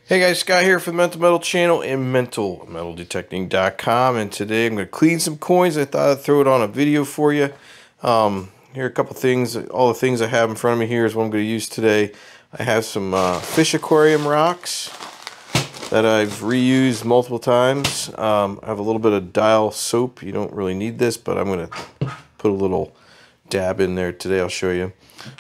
Hey guys, Scott here for the Mental Metal channel and mentalmetaldetecting.com, and today I'm going to clean some coins. I thought I'd throw it on a video for you. Here are a couple things. All the things I have in front of me here is what I'm going to use today. I have some fish aquarium rocks that I've reused multiple times. I have a little bit of dial soap. You don't really need this, but I'm going to put a little dab in there today. I'll show you.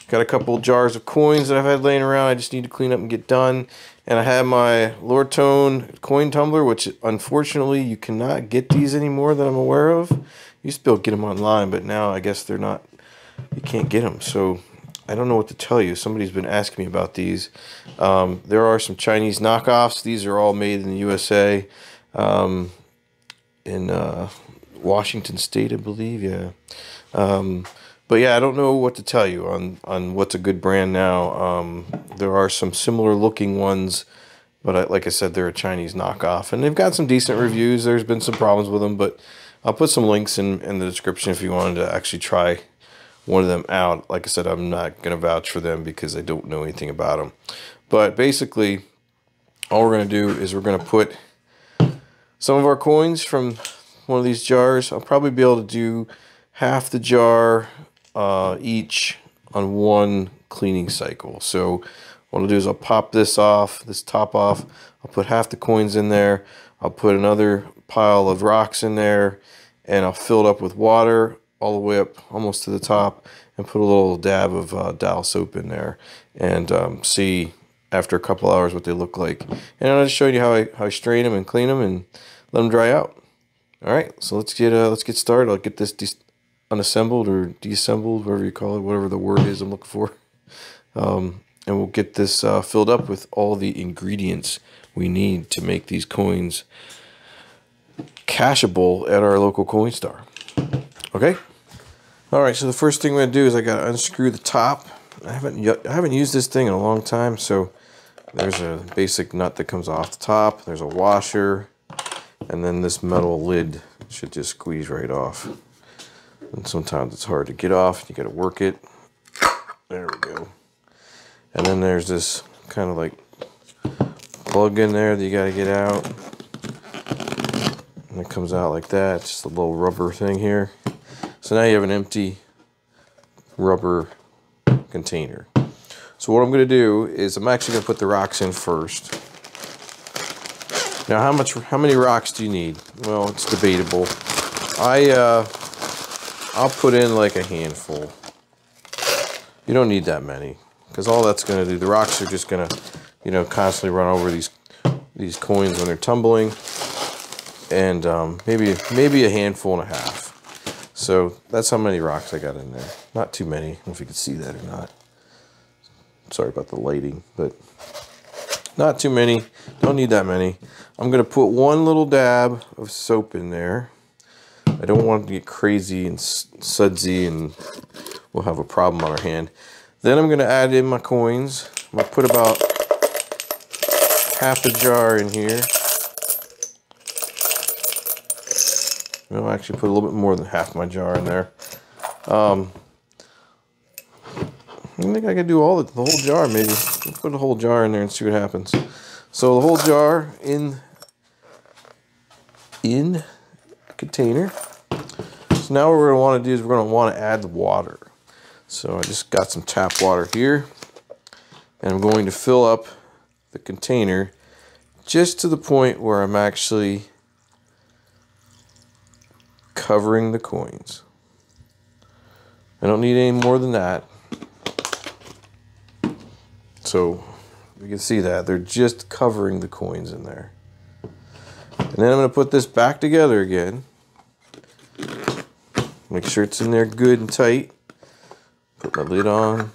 Got a couple jars of coins that I've had laying around. I just need to clean up and get done. And I have my Lortone coin tumbler, which unfortunately you cannot get these anymore that I'm aware of. You used to be able to get them online, but now I guess they're not. You can't get them. So I don't know what to tell you. Somebody's been asking me about these. There are some Chinese knockoffs. These are all made in the USA, in Washington State, I believe. Yeah. But yeah, I don't know what to tell you on what's a good brand now. There are some similar looking ones, but like I said, they're a Chinese knockoff. And they've got some decent reviews. There's been some problems with them, but I'll put some links in the description if you wanted to actually try one of them out. Like I said, I'm not going to vouch for them because I don't know anything about them. But basically, all we're going to do is we're going to put some of our coins from one of these jars. I'll probably be able to do half the jar each on one cleaning cycle. So what I'll do is I'll pop this top off. I'll put half the coins in there. I'll put another pile of rocks in there, and I'll fill it up with water all the way up almost to the top, and put a little dab of dial soap in there, and see after a couple hours what they look like. And I'll just show you how I strain them and clean them and let them dry out. All right, so let's get started. I'll get this unassembled or deassembled, whatever you call it, whatever the word is I'm looking for. And we'll get this filled up with all the ingredients we need to make these coins cashable at our local coin store. Okay? Alright, so the first thing I'm going to do is I got to unscrew the top. I haven't used this thing in a long time, so there's a basic nut that comes off the top. There's a washer, and then this metal lid should just squeeze right off. And sometimes it's hard to get off. You got to work it. There we go. And then there's this kind of like plug in there that you got to get out. And it comes out like that. It's just a little rubber thing here. So now you have an empty rubber container. So what I'm going to do is I'm actually going to put the rocks in first. Now how many rocks do you need? Well, it's debatable. I'll put in like a handful. You don't need that many, because all that's going to do, the rocks are just going to, constantly run over these coins when they're tumbling, and maybe a handful and a half. So that's how many rocks I got in there. Not too many. I don't know if you can see that or not. Sorry about the lighting, but not too many. Don't need that many. I'm going to put one little dab of soap in there. I don't want it to get crazy and sudsy, and we'll have a problem on our hand. Then I'm going to add in my coins. I'm going to put about half a jar in here. I'll actually put a little bit more than half my jar in there. I think I could do the whole jar, maybe. Put the whole jar in there and see what happens. So the whole jar in a container. So now what we're going to want to do is we're going to want to add the water. So I just got some tap water here, and I'm going to fill up the container just to the point where I'm actually covering the coins. I don't need any more than that. So you can see that they're just covering the coins in there. And then I'm going to put this back together again. Make sure it's in there good and tight. Put my lid on.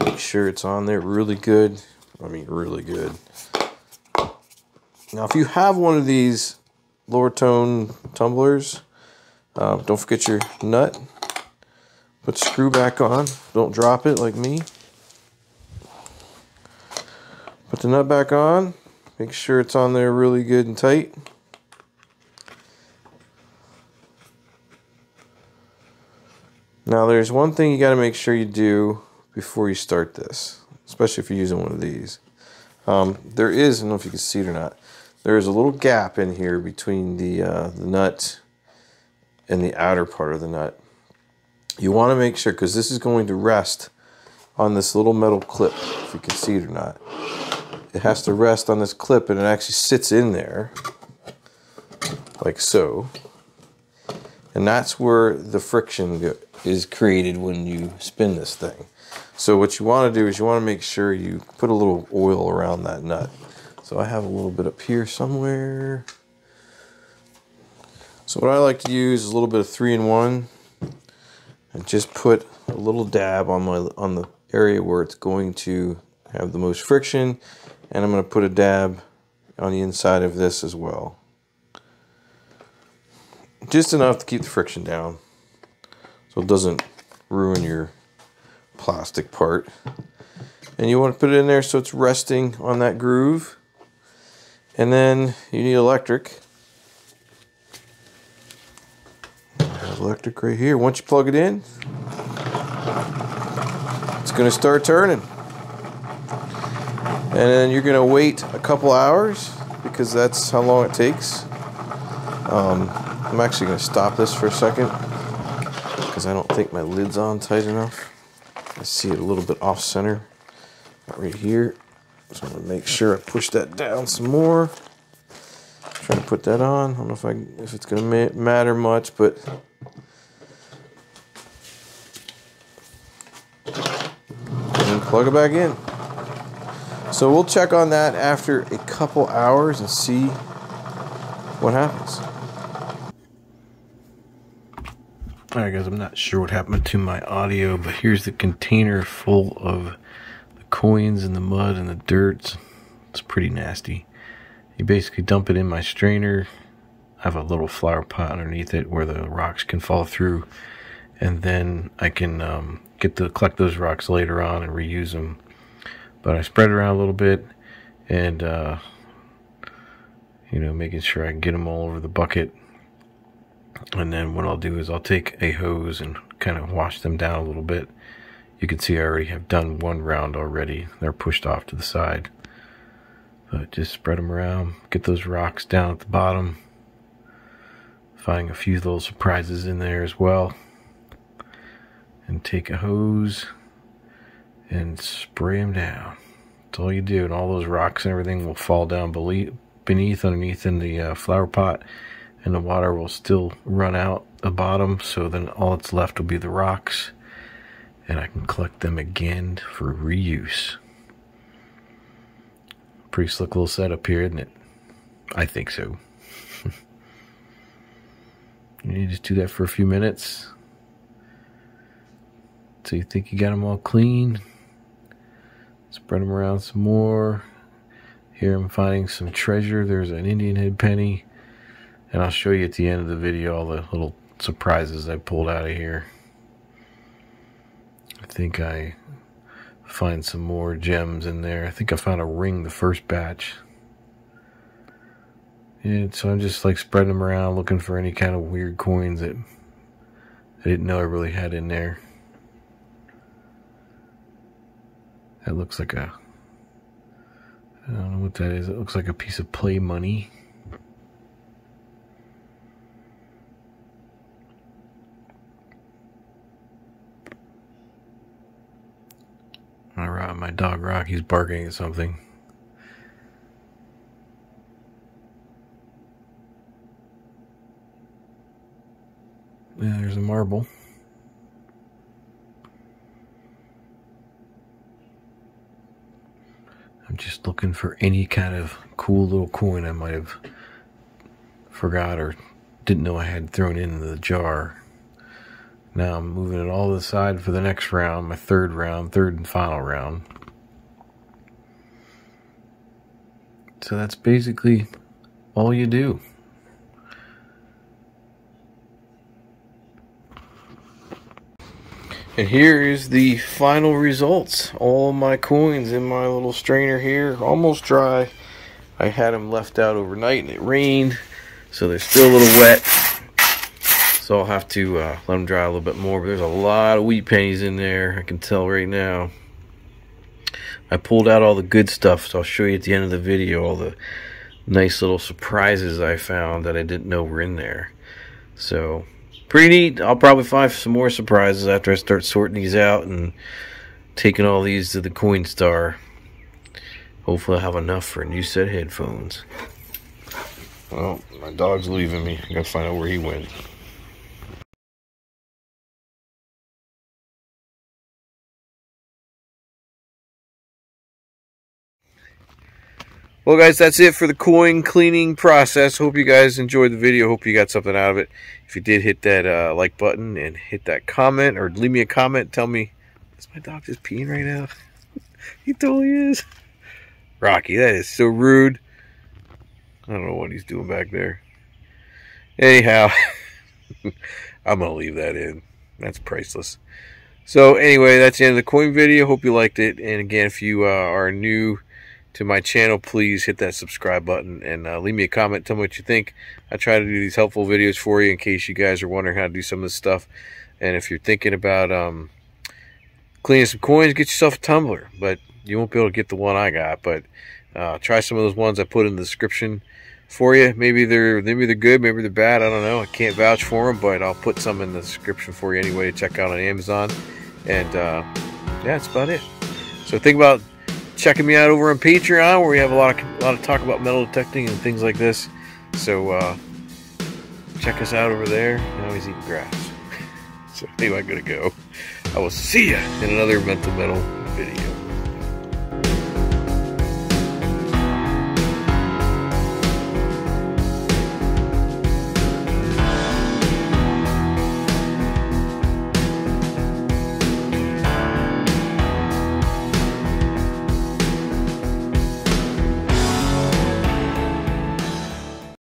Make sure it's on there really good. I mean, really good. Now, if you have one of these Lortone tumblers, don't forget your nut. Put the screw back on. Don't drop it like me. Put the nut back on. Make sure it's on there really good and tight. Now there's one thing you got to make sure you do before you start this, especially if you're using one of these. There is, I don't know if you can see it or not, there is a little gap in here between the nut and the outer part of the nut. You want to make sure, because this is going to rest on this little metal clip, if you can see it or not. It has to rest on this clip, and it actually sits in there, like so. And that's where the friction is created when you spin this thing. So what you want to do is you want to make sure you put a little oil around that nut. So I have a little bit up here somewhere. So what I like to use is a little bit of 3-in-1 and just put a little dab on the area where it's going to have the most friction, and I'm going to put a dab on the inside of this as well. Just enough to keep the friction down so it doesn't ruin your plastic part. And you want to put it in there so it's resting on that groove. And then you need electric. Electric right here. Once you plug it in, it's going to start turning. And then you're going to wait a couple hours because that's how long it takes. I'm actually going to stop this for a second because I don't think my lid's on tight enough. I see it a little bit off center right here. So I'm going to make sure I push that down some more. Trying to put that on. I don't know if it's going to matter much, but and plug it back in. So we'll check on that after a couple hours and see what happens. Alright guys, I'm not sure what happened to my audio, but here's the container full of the coins and the mud and the dirt. It's pretty nasty. You basically dump it in my strainer. I have a little flower pot underneath it where the rocks can fall through, and then I can collect those rocks later on and reuse them. But I spread it around a little bit, and making sure I can get them all over the bucket. And then what I'll do is I'll take a hose and kind of wash them down a little bit. You can see I already have done one round already. They're pushed off to the side. But just spread them around, get those rocks down at the bottom. Finding a few little surprises in there as well. And take a hose and spray them down. That's all you do, and all those rocks and everything will fall down underneath in the flower pot, and the water will still run out the bottom, so then all that's left will be the rocks, and I can collect them again for reuse. Pretty slick little setup here, isn't it? I think so. You just do that for a few minutes. So you think you got them all clean. Spread them around some more. Here I'm finding some treasure. There's an Indian head penny. And I'll show you at the end of the video all the little surprises I pulled out of here. I think I find some more gems in there. I think I found a ring the first batch. And so I'm just like spreading them around, looking for any kind of weird coins that I didn't know I really had in there. That looks like I don't know what that is. It looks like a piece of play money. Alright, my dog Rocky's barking at something. Yeah, there's a marble. I'm just looking for any kind of cool little coin I might have forgot or didn't know I had thrown into the jar. Now I'm moving it all to the side for the next round, my third and final round. So that's basically all you do. And here is the final results. All my coins in my little strainer here, almost dry. I had them left out overnight and it rained, so they're still a little wet. So I'll have to let them dry a little bit more. But there's a lot of wheat pennies in there, I can tell right now. I pulled out all the good stuff, so I'll show you at the end of the video all the nice little surprises I found that I didn't know were in there. So, pretty neat. I'll probably find some more surprises after I start sorting these out and taking all these to the Coinstar. Hopefully I'll have enough for a new set of headphones. Well, my dog's leaving me. I gotta find out where he went. Well, guys, that's it for the coin cleaning process. Hope you guys enjoyed the video. Hope you got something out of it. If you did, hit that like button and hit that comment, or leave me a comment. Tell me, is my dog just peeing right now? He totally is. Rocky, that is so rude. I don't know what he's doing back there. Anyhow, I'm going to leave that in. That's priceless. So, anyway, that's the end of the coin video. Hope you liked it. And again, if you are new to my channel, please hit that subscribe button and leave me a comment. Tell me what you think. I try to do these helpful videos for you in case you guys are wondering how to do some of this stuff. And if you're thinking about cleaning some coins, get yourself a tumbler. But you won't be able to get the one I got. But try some of those ones I put in the description for you. Maybe they're good, maybe they're bad. I don't know. I can't vouch for them, but I'll put some in the description for you anyway to check out on Amazon. And yeah, that's about it. So think about checking me out over on Patreon, where we have a lot of talk about metal detecting and things like this. So check us out over there. Now he's eating grass. So anyway, I'm gonna go. I will see you in another Mental Metal video.